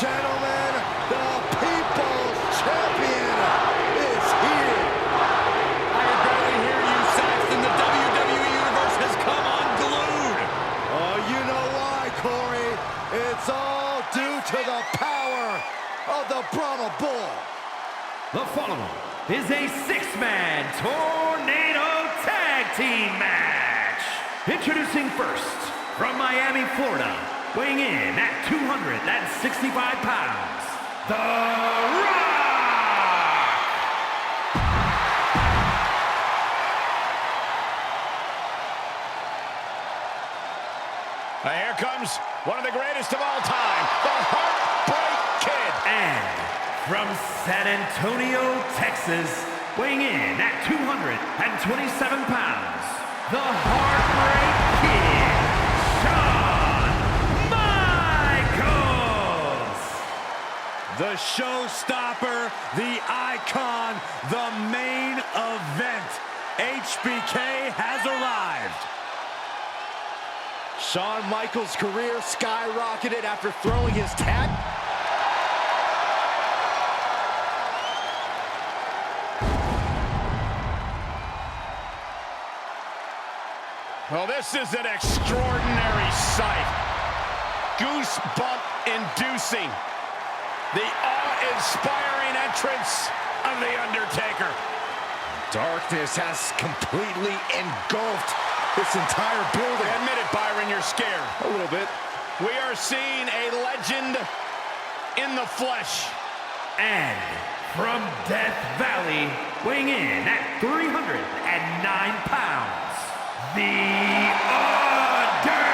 gentlemen, the People's Champion is here. I can barely hear you, Saxton. The WWE Universe has come unglued. Oh, you know why, Corey? It's all due to the power of the Brahma Bull. The following is a six-man tornado tag team match. Introducing first, from Miami, Florida, weighing in at 265 pounds, The Rock! Here comes one of the greatest of all time, the Heartbreak Kid. And from San Antonio, Texas, weighing in at 227 pounds, the Heartbreak Kid, Shawn Michaels! The showstopper, the icon, the main event. HBK has arrived. Shawn Michaels' career skyrocketed after throwing his tag. Well, this is an extraordinary sight. Goosebump-inducing. The awe-inspiring entrance of The Undertaker. Darkness has completely engulfed this entire building. Admit it, Byron, you're scared. A little bit. We are seeing a legend in the flesh. And from Death Valley, weighing in at 309 pounds, The Undertaker!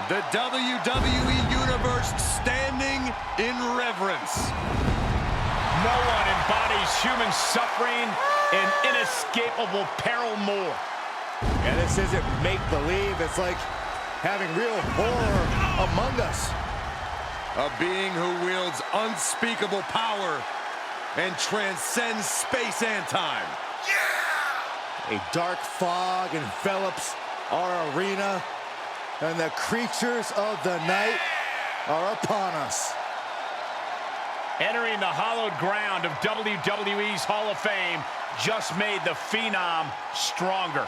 The WWE Universe standing in reverence. No one embodies human suffering and inescapable peril more. And this isn't make-believe. It's like having real horror among us. A being who wields unspeakable power and transcends space and time. Yeah! A dark fog envelops our arena, and the creatures of the night are upon us. Entering the hallowed ground of WWE's Hall of Fame just made the Phenom stronger.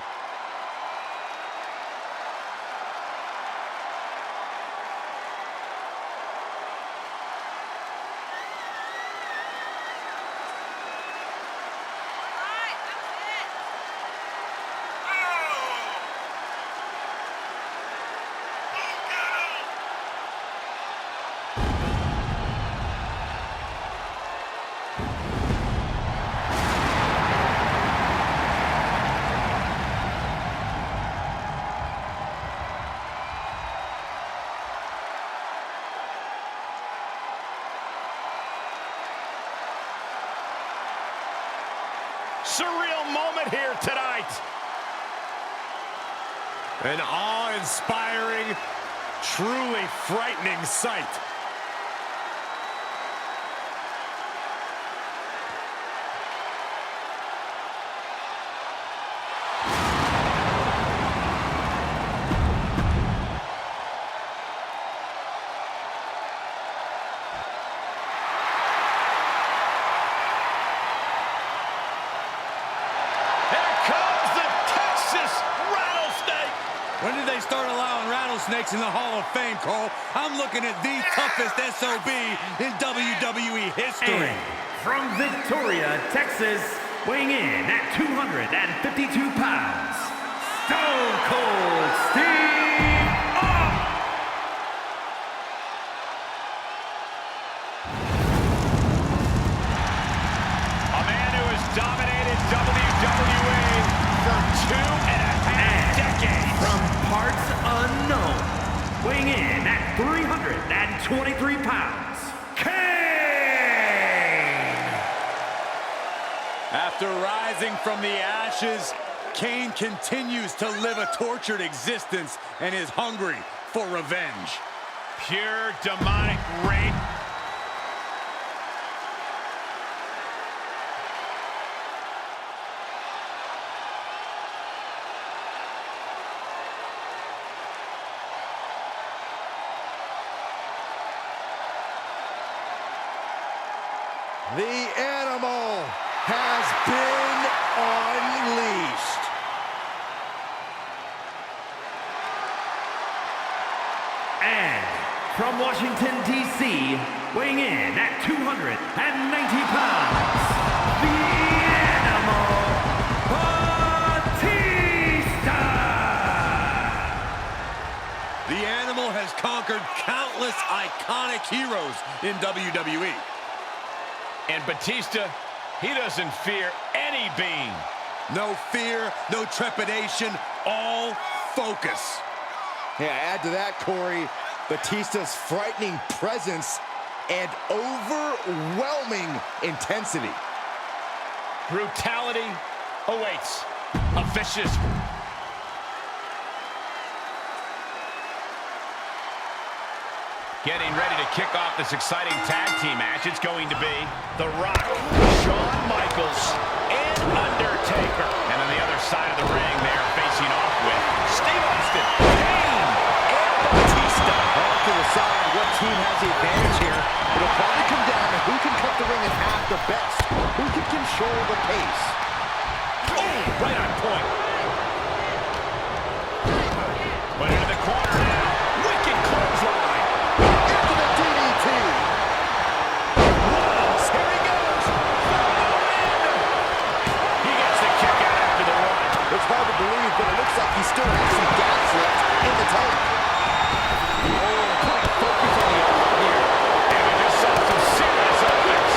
Surreal moment here tonight. An awe-inspiring, truly frightening sight. When did they start allowing rattlesnakes in the Hall of Fame, Cole? I'm looking at the toughest SOB in WWE history. And from Victoria, Texas, weighing in at 252 pounds, Stone Cold Steve Austin! A man who has dominated WWE for 2.5 decades. From parts unknown, weighing in at 323 pounds, Kane! After rising from the ashes, Kane continues to live a tortured existence and is hungry for revenge. Pure demonic rape. The animal has been unleashed. And from Washington, D.C., weighing in at 290 pounds, the Animal, Batista! The Animal has conquered countless iconic heroes in WWE. And Batista, he doesn't fear any being. No fear, no trepidation, all focus. Yeah, add to that, Corey, Batista's frightening presence and overwhelming intensity. Brutality awaits. A vicious... Getting ready to kick off this exciting tag team match. It's going to be The Rock, Shawn Michaels, and Undertaker. And on the other side of the ring, they are facing off with Steve Austin, Kane, and Batista. Off to the side, what team has the advantage here? It'll probably come down to who can cut the ring in half the best, who can control the pace. Oh, right on point. Put into the corner now. Wicked clothesline. It's hard to believe, but it looks like he still has some gas left in the tank. Oh, putting focus on the arm here. And we just saw some serious offense.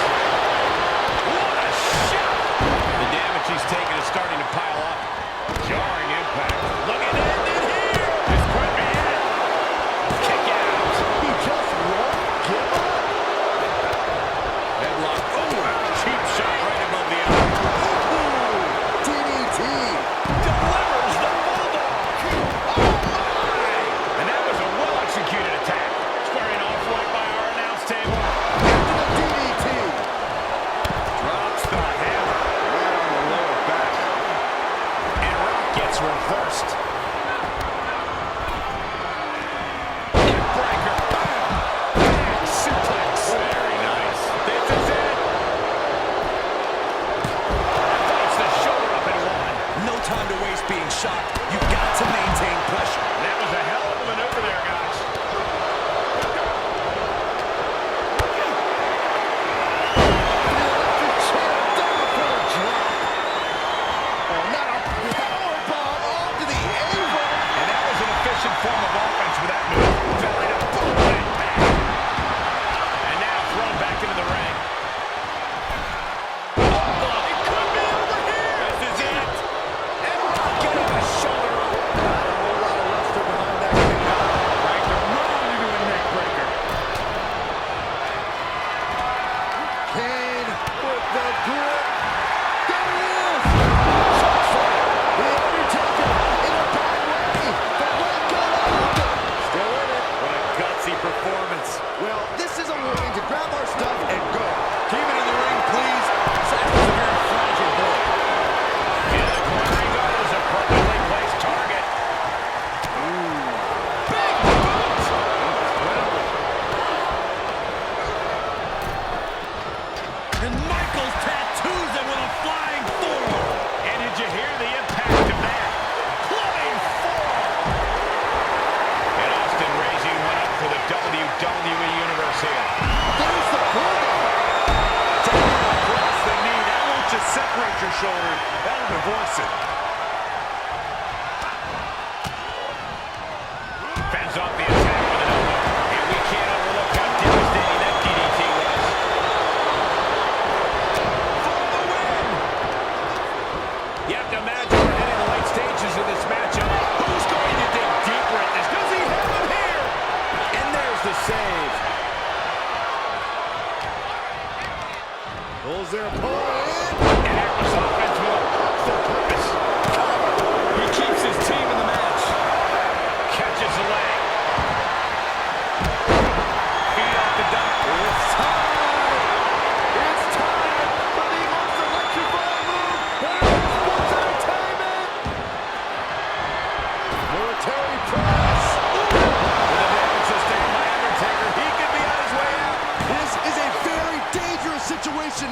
What a shot! The damage he's taken is starting to pile up. Jarring impact. Looking to end it here. This could be it. Kick out. He just won't give up. Headlock. Oh, cheap shot right above the arm. DDT. Delivers the Bulldog. Oh, my! And that was a well-executed attack. Squaring off right by our announce table. DDT. Drops the hammer. Right on the lower back. And Rock gets reversed. Neckbreaker. Bam! Bam! Suplex. Very nice. This is it. Fights the shoulder up and one. No time to waste being shocked. You've got to maintain pressure. That was a hell of a maneuver there, guys. Down for a drop. Oh, not a powerbomb onto the apron. And that was an efficient form of offense with that move. Belly to boom, impact. And now thrown back into the ring. Oh, it could be over here. This is it. And Rock getting a shoulder up. Not a whole lot of luster behind that kick out. Right to run into a neck breaker. Kane with the grip. There he is. The Undertaker in a bad way. The leg got out. Still in it. What a gutsy performance. Well, this is a warning to grab our stuff and go. Keep it in the ring, please. Zach is a very fragile boy. In the corner he goes, a perfectly placed target. Big boot. Incredible. And Michaels tattoos him with a flying forearm. And did you hear the impact of that? Flying forearm. And Austin raising one up for the WWE Universe here. There's the bulldog. Down across the knee. That won't just separate your shoulder. That'll divorce it. Fends off the attack with an elbow. And we can't overlook how devastating that DDT was. For the win! You have to imagine we're heading the late stages of this matchup. Who's going to dig deeper at this? Does he have him here? And there's the save. Pulls their opponent in. And that was offense with a full purpose. He keeps his team in the match. Catches the leg. Feet off the dock. It's time. It's time for the most electrifying move in sports entertainment. Military press. With a damage sustained by Undertaker, he could be on his way out. This is a very dangerous situation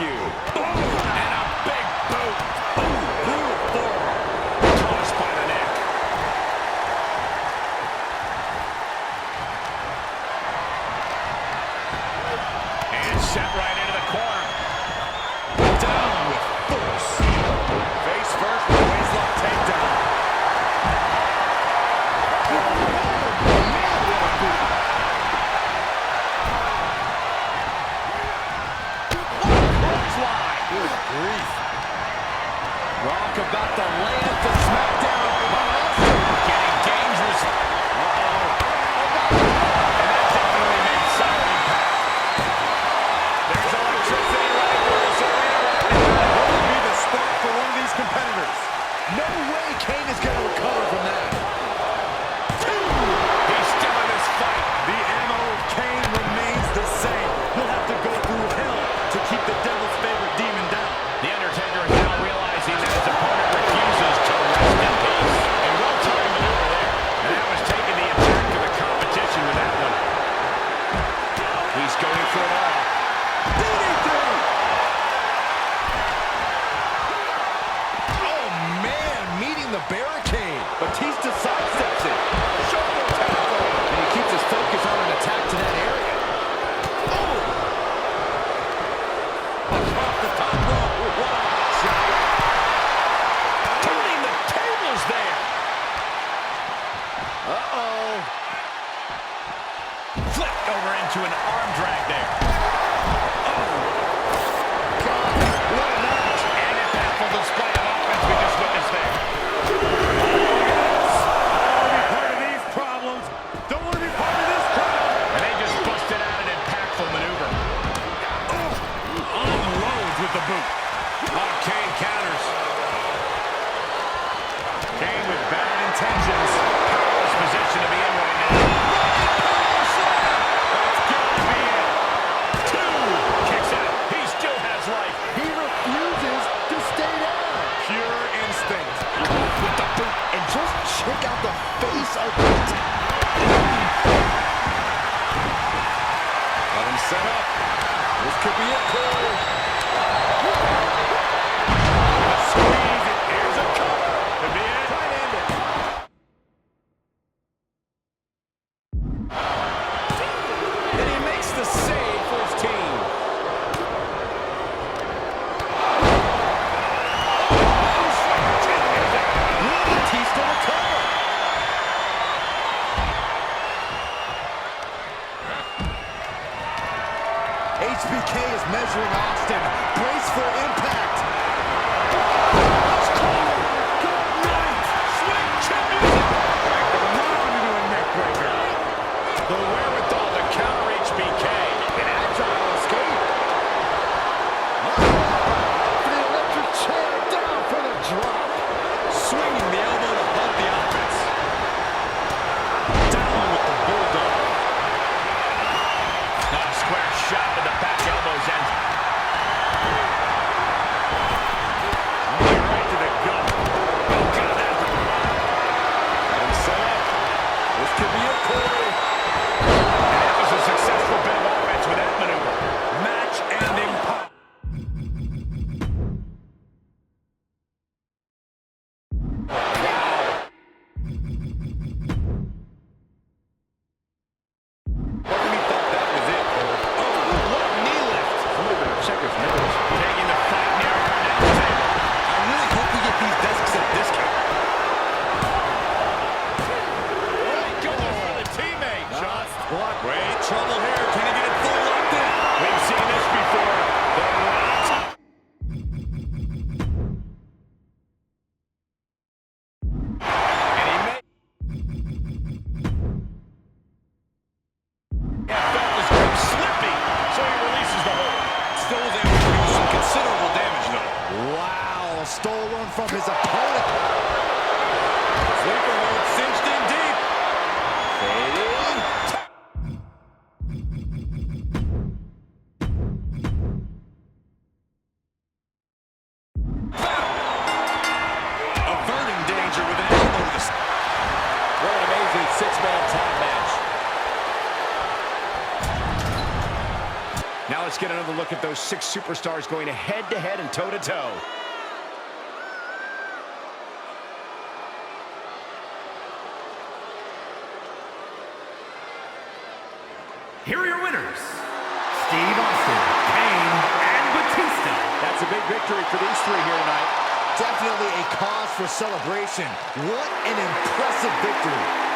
rescue. And a big boot. Brutal forearm. Tossed by the neck. And set right into the corner. Down with force. Face first with a waistlock takedown. Good grief. Rock about to land for SmackDown. Getting dangerous. And that definitely made solid impact. There's electricity right through this arena right now. What would be the spot for one of these competitors? No way Kane is going to recover from that. He's still in this fight. The MO of Kane remains the same. He'll have to go through hell to keep the devil's favorite demon down. The Undertaker is now realizing that his opponent refuses to rest in peace. And well-timed maneuver there. And that was taking the attack to the competition with that one. He's going for it all. DDT! Oh, man, meeting the barricade. Batista sidesteps it. Shoulder tackle. And he keeps his focus on an attack to that area. Oh! Across the top rope. What a shot. Turning the tables there. Uh-oh. Flipped over into an arm drag there. God, what a match. And a powerful display of offense we just witnessed there. Part of these problems. Don't want to be part of this crowd. And they just busted out an impactful maneuver. Unloads with the boot. Oh, Kane counters. Kane with bad intentions. Powerless position to be in right now. That's gotta be it. Two. Kicks out. He still has life. He refuses to stay down. Pure instinct. With the boot. And just check out the face of it. Let him set up. This could be it, Cole. Squeeze it. Here's a cover. Could be it. Try to end it. And he makes the save for his team. Batista to cover. HBK is measuring Austin. Brace for impact. Good night. Swing chin music. Like the mound into a neck breaker. The wherewithal to counter HBK. An agile escape. For the electric chair, down for the drop. Swinging the elbow to help the offense. Down with the bulldog. A square shot with the back elbows and to look at those 6 superstars going head-to-head and toe-to-toe. Here are your winners, Steve Austin, Kane, and Batista. That's a big victory for these 3 here tonight. Definitely a cause for celebration. What an impressive victory.